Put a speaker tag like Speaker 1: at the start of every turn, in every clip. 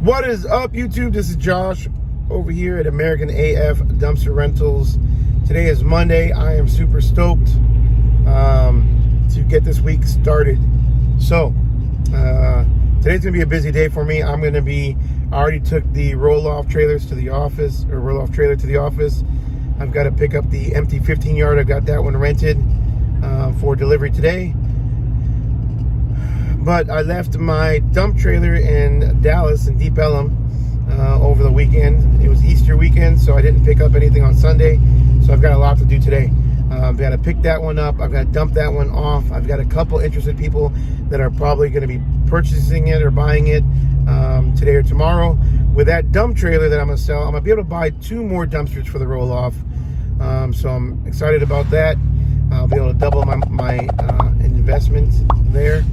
Speaker 1: What is up, YouTube? This is Josh over here at American AF Dumpster Rentals. Today is Monday. I am super stoked to get this week started. So today's gonna be a busy day for me. I already took the roll-off trailers to the office, or roll-off trailer to the office. I've got to pick up the empty 15-yard. I've got that one rented for delivery today. But I left my dump trailer in Dallas, in Deep Ellum, over the weekend. It was Easter weekend, so I didn't pick up anything on Sunday. So I've got a lot to do today. I've got to pick that one up. I've got to dump that one off. I've got a couple interested people that are probably going to be purchasing it or buying it today or tomorrow. With that dump trailer that I'm going to sell, I'm going to be able to buy 2 more dumpsters for the roll-off. So I'm excited about that. I'll be able to double my investment there.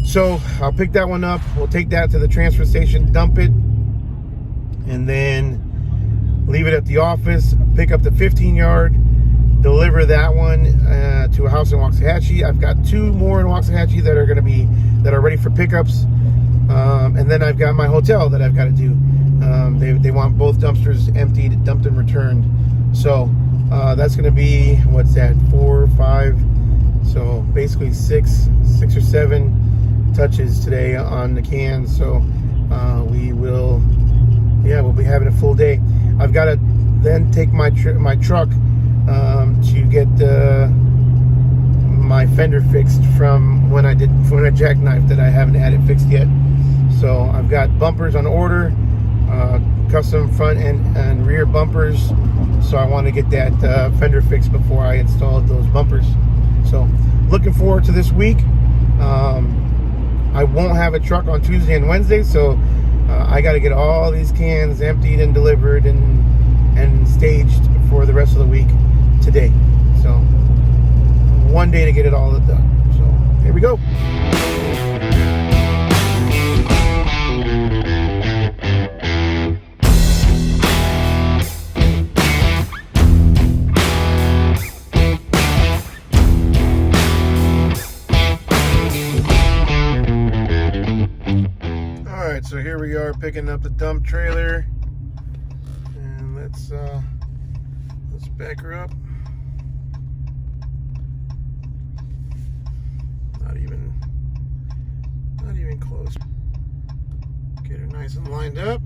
Speaker 1: So I'll pick that one up. We'll take that to the transfer station, dump it, and then leave it at the office. Pick up the 15-yard, deliver that one to a house in Waxahachie. I've got 2 more in Waxahachie that are ready for pickups, and then I've got my hotel that I've got to do. They want both dumpsters emptied, dumped, and returned. So that's going to be, what's that, 4 or 5? So basically 6 or 7 touches today on the cans. So we'll be having a full day. I've got to then take my truck to get my fender fixed from when I jackknifed it. I haven't had it fixed yet. So I've got bumpers on order, custom front and rear bumpers. So I want to get that fender fixed before I install those bumpers. So looking forward to this week. I won't have a truck on Tuesday and Wednesday, so I got to get all these cans emptied and delivered and staged for the rest of the week today. So one day to get it all done. So here we go. So here we are picking up the dump trailer, and let's back her up. Not even close. Get her nice and lined up.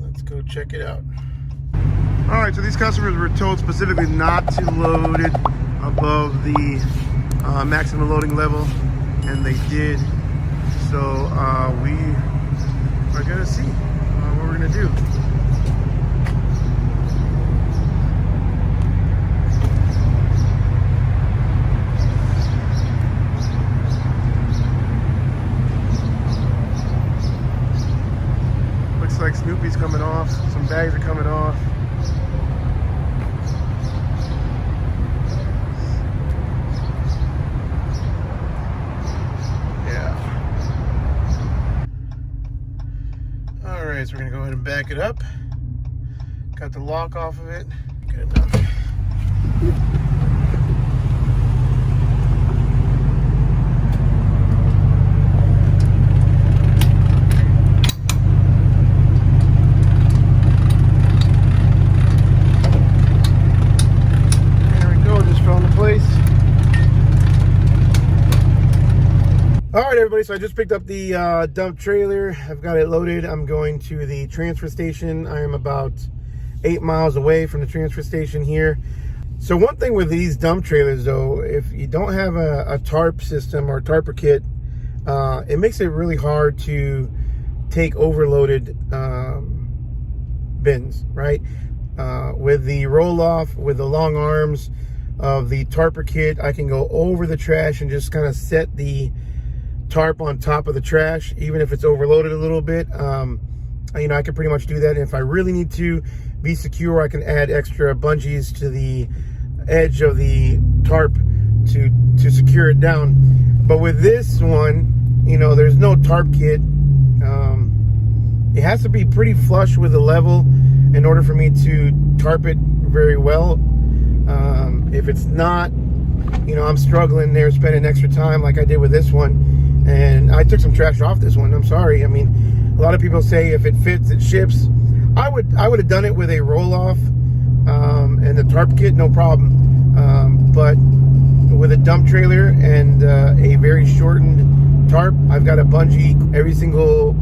Speaker 1: Let's go check it out. All right, so these customers were told specifically not to load it above the maximum loading level, and they did. So we are gonna see what we're gonna do. Looks like Snoopy's coming off. Some bags are coming off. So we're gonna go ahead and back it up. Got the lock off of it. Good enough. There we go, just fell into place. All right, everybody, so I just picked up the dump trailer. I've got it loaded. I'm going to the transfer station. I am about 8 miles away from the transfer station here. So one thing with these dump trailers, though, if you don't have a tarp system or tarper kit, it makes it really hard to take overloaded bins, right? With the roll-off, with the long arms of the tarper kit, I can go over the trash and just kind of set the tarp on top of the trash, even if it's overloaded a little bit. I can pretty much do that. And if I really need to be secure, I can add extra bungees to the edge of the tarp to secure it down. But with this one, there's no tarp kit. It has to be pretty flush with the level in order for me to tarp it very well. If it's not, I'm struggling there, spending extra time like I did with this one. And I took some trash off this one. I'm sorry. I mean, a lot of people say if it fits, it ships. I would have done it with a roll-off and the tarp kit, no problem. But with a dump trailer and a very shortened tarp, I've got to bungee every single,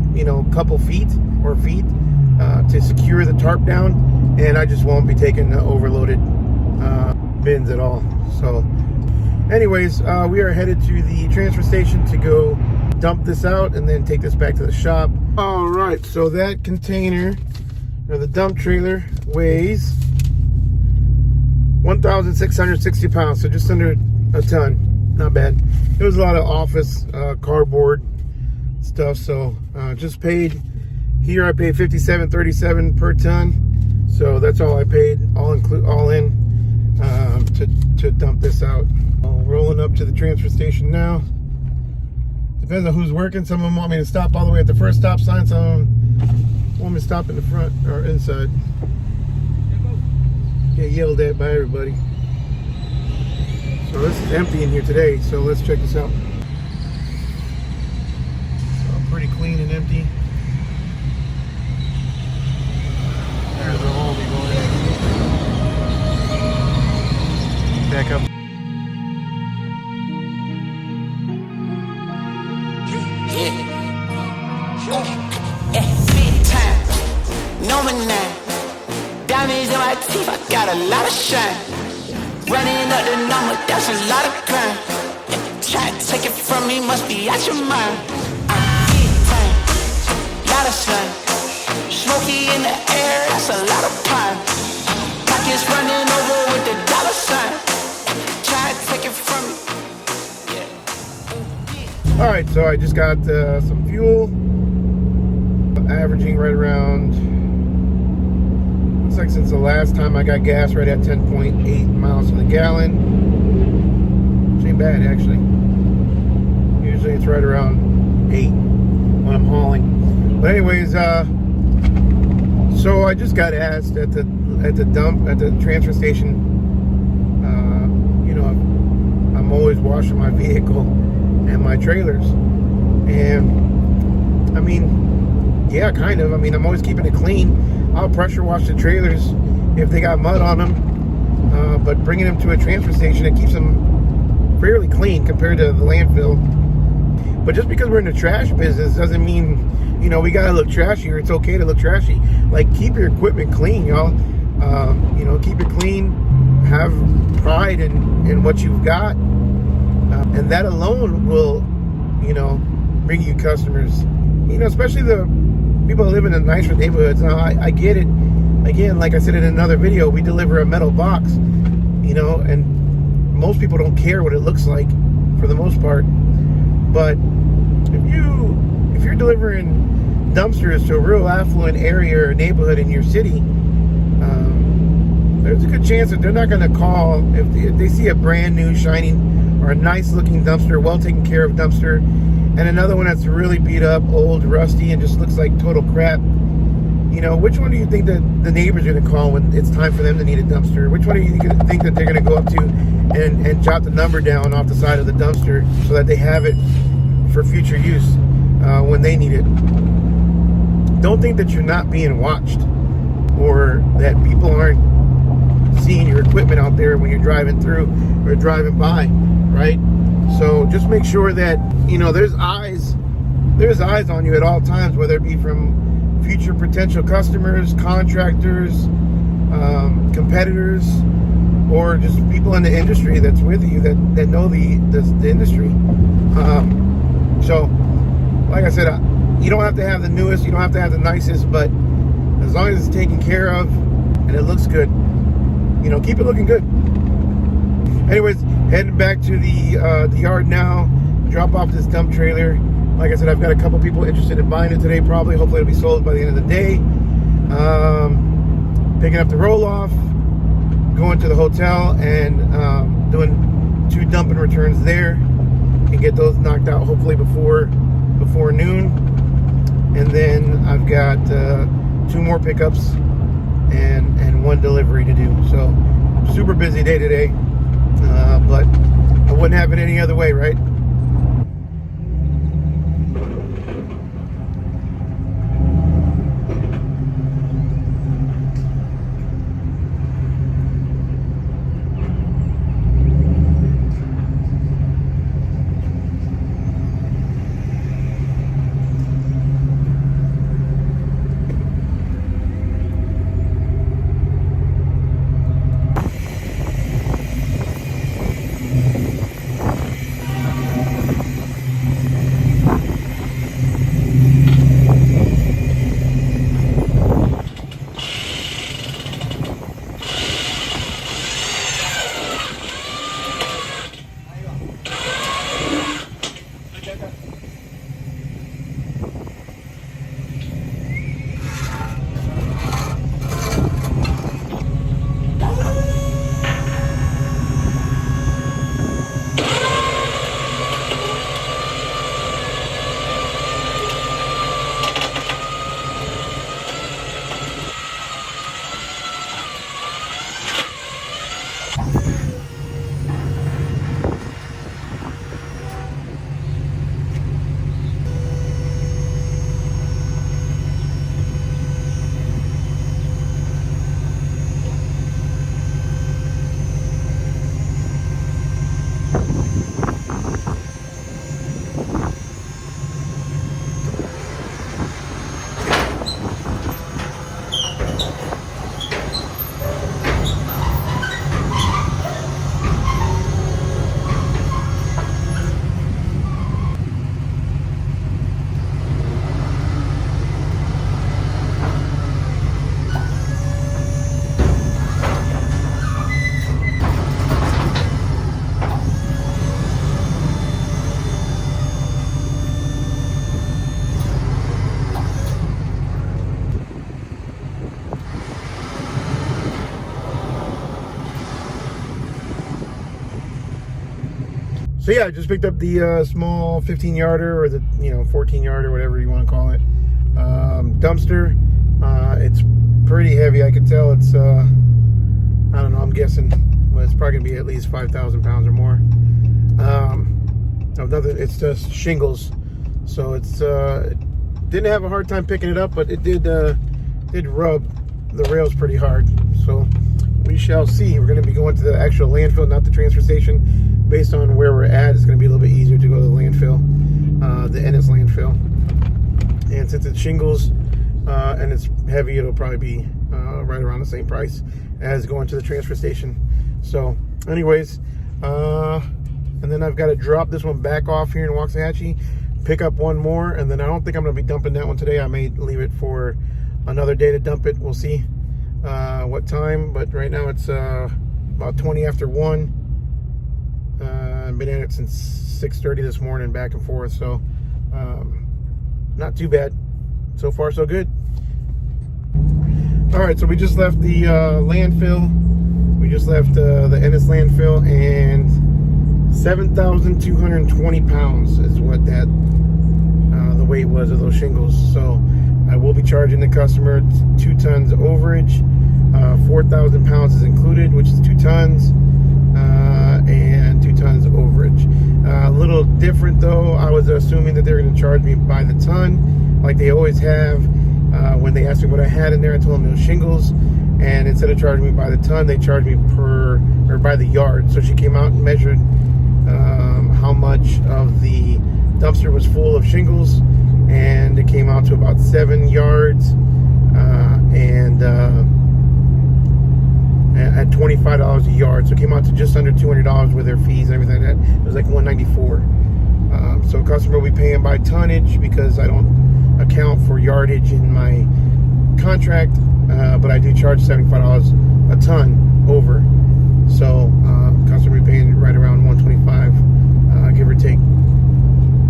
Speaker 1: couple feet to secure the tarp down, and I just won't be taking the overloaded bins at all. So anyways, we are headed to the transfer station to go dump this out and then take this back to the shop. All right, so that container, or the dump trailer, weighs 1,660 pounds, so just under a ton. Not bad. It was a lot of office cardboard stuff, so just paid here. I paid $57.37 per ton, so that's all I paid, all in to dump this out. Rolling up to the transfer station now. Depends on who's working. Some of them want me to stop all the way at the first stop sign. Some of them want me to stop in the front or inside. Get yelled at by everybody. So this is empty in here today, so let's check this out. So pretty clean and empty. There's the hole we going. Back up.
Speaker 2: Big time, no man now. Diamonds in my teeth, I got a lot of shine. Running up the number, that's a lot of crime. Try to take it from me, must be out your mind. Big time, lot of slime. Smoky in the air, that's a lot of pine. Pockets running over with the dollar sign. Try to take it from me.
Speaker 1: All right, so I just got some fuel, averaging right around, looks like since the last time I got gas, right at 10.8 miles to the gallon. Which ain't bad, actually. Usually it's right around 8 when I'm hauling. But anyways, so I just got asked at the transfer station. I'm always washing my vehicle and my trailers, and I mean, yeah, kind of. I mean, I'm always keeping it clean. I'll pressure wash the trailers if they got mud on them, but bringing them to a transfer station, it keeps them fairly clean compared to the landfill. But just because we're in the trash business doesn't mean, we gotta look trashy, or it's okay to look trashy. Like, keep your equipment clean, y'all. Keep it clean. Have pride in what you've got. And that alone will, bring you customers. Especially the people that live in the nicer neighborhoods. Now, I get it. Again, like I said in another video, we deliver a metal box, and most people don't care what it looks like for the most part. But if you're delivering dumpsters to a real affluent area or neighborhood in your city, there's a good chance that they're not going to call if they see a brand new, shining, or a nice looking dumpster, well taken care of dumpster, and another one that's really beat up, old, rusty, and just looks like total crap. Which one do you think that the neighbors are going to call when it's time for them to need a dumpster? Which one do you think that they're going to go up to and jot the number down off the side of the dumpster so that they have it for future use when they need it? Don't think that you're not being watched, or that people aren't seeing your equipment out there when you're driving through or driving by, right? So just make sure that there's eyes on you at all times, whether it be from future potential customers, contractors, competitors, or just people in the industry that's with you that know the industry. So like I said, you don't have to have the newest, you don't have to have the nicest, but as long as it's taken care of and it looks good, keep it looking good. Anyways, heading back to the yard now, drop off this dump trailer. Like I said, I've got a couple people interested in buying it today, probably. Hopefully it'll be sold by the end of the day. Picking up the roll-off, going to the hotel, and doing 2 dump and returns there, and get those knocked out hopefully before noon. And then I've got 2 more pickups and 1 delivery to do. So super busy day today, but I wouldn't have it any other way, right? So yeah, I just picked up the small 15-yarder or the 14-yarder, whatever you want to call it, dumpster. It's pretty heavy. I could tell it's I don't know. I'm guessing it's probably gonna be at least 5,000 pounds or more. It's just shingles, so it's didn't have a hard time picking it up, but it did rub the rails pretty hard. So we shall see. We're going to be going to the actual landfill, not the transfer station. Based on where we're at, it's going to be a little bit easier to go to the landfill, the Ennis landfill. And since it's shingles and it's heavy, it'll probably be right around the same price as going to the transfer station. So anyways, and then I've got to drop this one back off here in Waxahachie, pick up one more, and then I don't think I'm going to be dumping that one today. I may leave it for another day to dump it. We'll see what time, but right now it's about 20 after 1. I've been in it since 6:30 this morning, back and forth, so not too bad. So far, so good. All right, so we just left the landfill. We just left the Ennis landfill, and 7,220 pounds is what that the weight was of those shingles. So I will be charging the customer 2 tons overage. 4,000 pounds is included, which is 2 tons, and 2 tons overage. A little different though. I was assuming that they're going to charge me by the ton, like they always have. When they asked me what I had in there, I told them no shingles, and instead of charging me by the ton, they charged me by the yard. So she came out and measured how much of the dumpster was full of shingles, and it came out to about 7 yards, and at $25 a yard. So it came out to just under $200 with their fees and everything like that. It was like $194. So a customer will be paying by tonnage because I don't account for yardage in my contract, but I do charge $75 a ton over. So customer will be paying right around $125, give or take,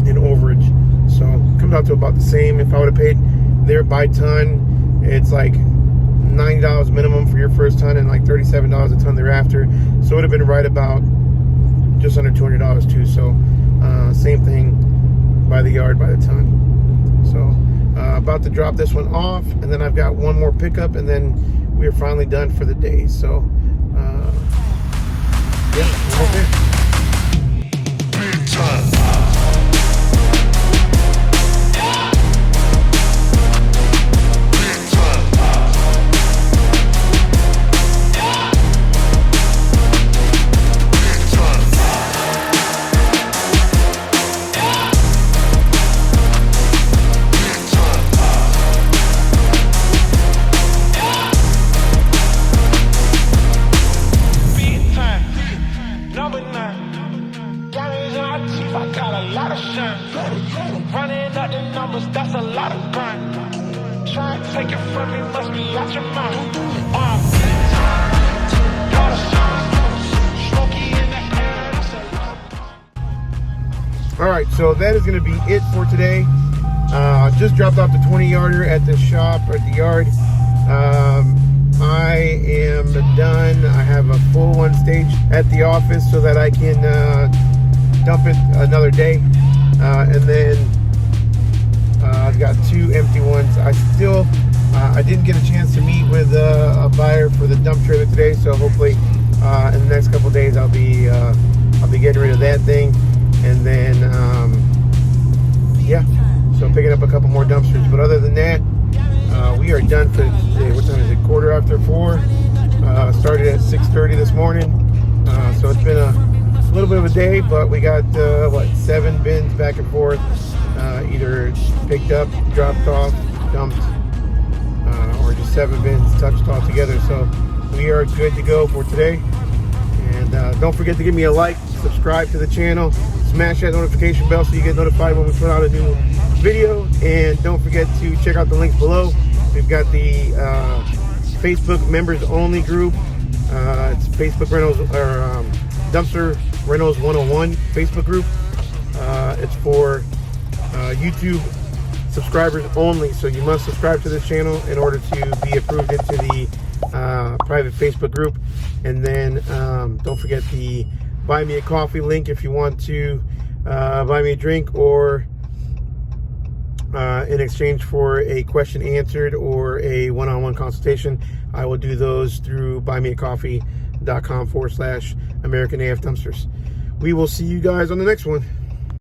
Speaker 1: in overage. So it comes out to about the same. If I would have paid there by ton, it's like $90 minimum for your first ton and like $37 a ton thereafter. So it would have been right about just under $200 too. So same thing by the yard, by the ton. So about to drop this one off, and then I've got one more pickup, and then we're finally done for the day. So yeah, we're okay. Big time.
Speaker 2: Running up the numbers, that's a lot of grind. Try to take it from me, must be out your mind.
Speaker 1: All right, so that is going to be it for today. Just dropped off the 20-yarder at the shop, or at the yard. I am done. I have a full one stage at the office so that I can dump it another day. And then I've got 2 empty ones. I didn't get a chance to meet with a buyer for the dump trailer today, so hopefully in the next couple of days I'll be getting rid of that thing, and then yeah, so picking up a couple more dumpsters. But other than that, we are done for today. What time is it? 4:45. Started at 6:30 this morning, so it's been a little bit of a day, but we got 7 bins back and forth, either picked up, dropped off, dumped, or just 7 bins touched all together. So we are good to go for today. And don't forget to give me a like, subscribe to the channel, smash that notification bell so you get notified when we put out a new video. And don't forget to check out the links below. We've got the Facebook members only group. It's Facebook Rentals, or Dumpster Rentals 101 Facebook group. It's for YouTube subscribers only, so you must subscribe to this channel in order to be approved into the private Facebook group. And then don't forget the buy me a coffee link if you want to buy me a drink, or in exchange for a question answered or a one-on-one consultation. I will do those through buymeacoffee.com/American AF Dumpsters. We will see you guys on the next one.